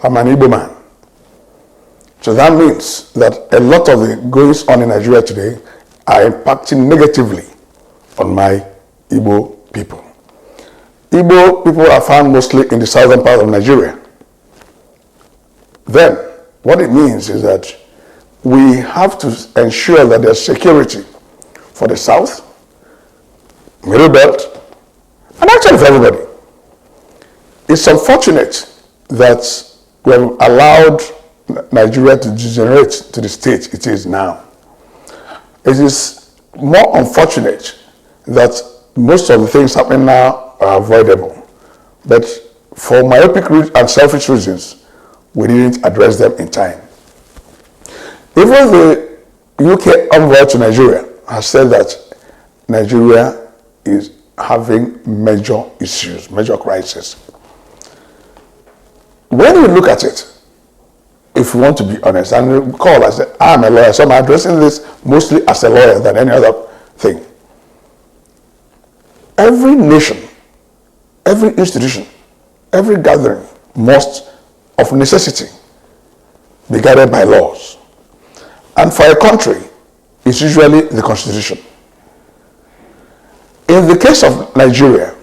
I'm an Igbo man. So that means that a lot of the goings on in Nigeria today are impacting negatively on my Igbo people. Igbo people are found mostly in the southern part of Nigeria. Then, what it means is that we have to ensure that there's security for the south, middle belt, and actually for everybody. It's unfortunate that we have allowed Nigeria to degenerate to the state it is now. It is more unfortunate that most of the things happening now are avoidable. But for myopic and selfish reasons, we didn't address them in time. Even the UK envoy to Nigeria has said that Nigeria is having major issues, major crises. When we look at it, if we want to be honest, and recall, I said, I'm a lawyer, so I'm addressing this mostly as a lawyer than any other thing. Every nation, every institution, every gathering must, of necessity, be guided by laws. And for a country, it's usually the Constitution. In the case of Nigeria,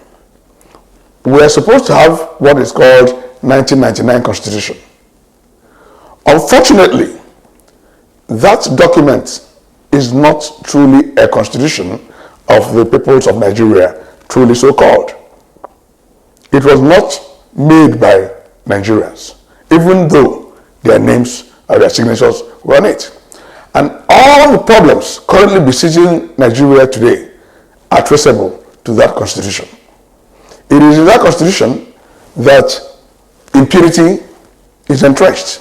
we are supposed to have what is called 1999 Constitution. Unfortunately, that document is not truly a constitution of the peoples of Nigeria, truly so called. It was not made by Nigerians, even though their names or their signatures were on it. And all the problems currently besieging Nigeria today are traceable to that constitution. It is in that constitution that impunity is entrenched.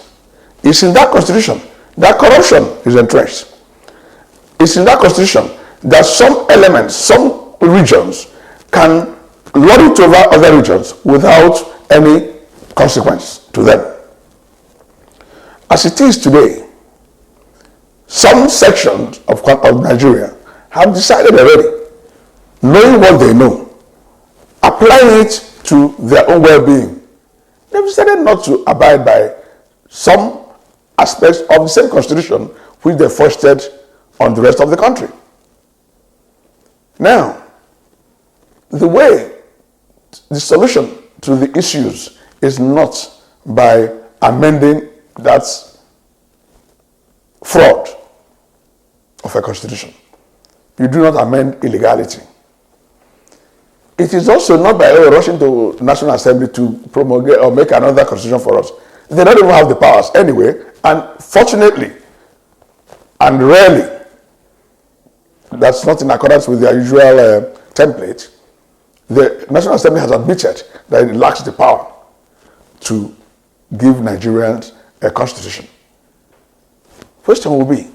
It's in that constitution that corruption is entrenched. It's in that constitution that some elements, some regions can lord it over other regions without any consequence to them. As it is today, some sections of Nigeria have decided already, knowing what they know, applying it to their own well-being. They've decided not to abide by some aspects of the same constitution which they foisted on the rest of the country. Now, the solution to the issues is not by amending that fraud of a constitution. You do not amend illegality. It is also not by rushing to National Assembly to promulgate or make another constitution for us. They don't even have the powers anyway, and fortunately, and rarely, that's not in accordance with their usual template, the National Assembly has admitted that it lacks the power to give Nigerians a constitution. Question will be,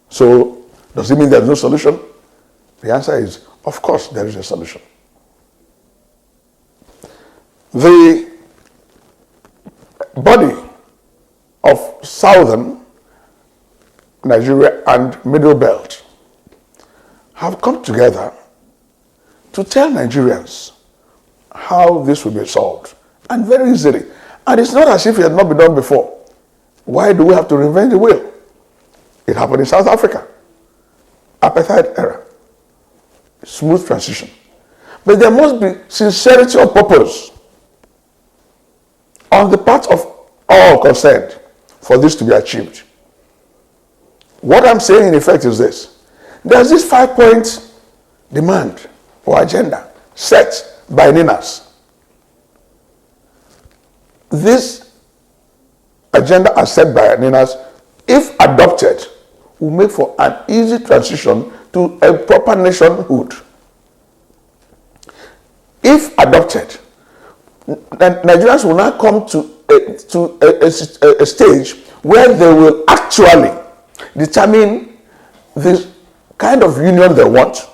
so does it mean there's no solution? The answer is, of course there is a solution. The body of southern Nigeria and Middle Belt have come together to tell Nigerians how this will be solved, and very easily. And it's not as if it had not been done before. Why do we have to reinvent the wheel? It happened in South Africa. Apartheid era. Smooth transition. But there must be sincerity of purpose on the part of all concerned for this to be achieved. What I'm saying in effect is this. There's this 5-point demand or agenda set by NINAS. This agenda as set by NINAS, if adopted, will make for an easy transition to a proper nationhood. If adopted, Nigerians will now come to a stage where they will actually determine the kind of union they want,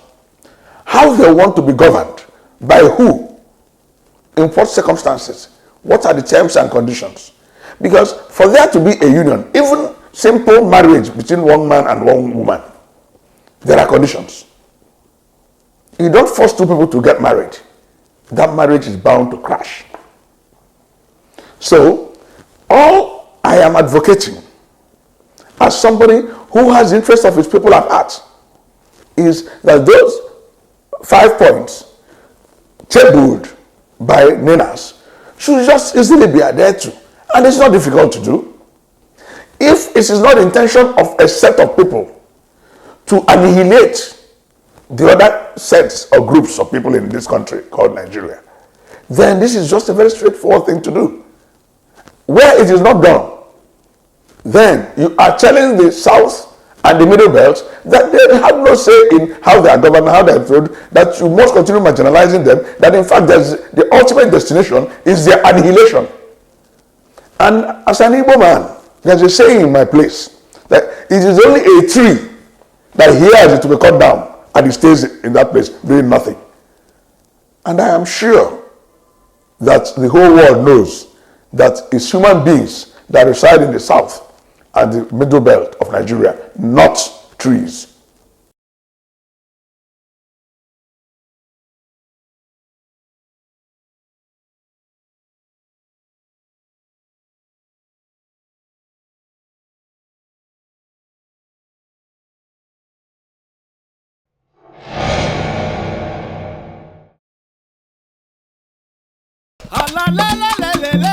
how they want to be governed, by who, in what circumstances, what are the terms and conditions. Because for there to be a union, even simple marriage between one man and one woman, there are conditions. You don't force two people to get married. That marriage is bound to crash. So, All I am advocating, as somebody who has the interest of his people at heart, is that those 5 points tabled by Ninas should just easily be adhered to. And it's not difficult to do. If it is not the intention of a set of people to annihilate the other sets or groups of people in this country called Nigeria, then this is just a very straightforward thing to do. Where it is not done, then you are telling the South and the Middle Belt that they have no say in how they are governed, how they are ruled, that you must continue marginalizing them, that in fact the ultimate destination is their annihilation. And as an Igbo man, there's a saying in my place that it is only a tree that hears it to be cut down and it stays in that place doing nothing. And I am sure that the whole world knows that it's human beings that reside in the South and the Middle Belt of Nigeria, not trees. La la la la la la.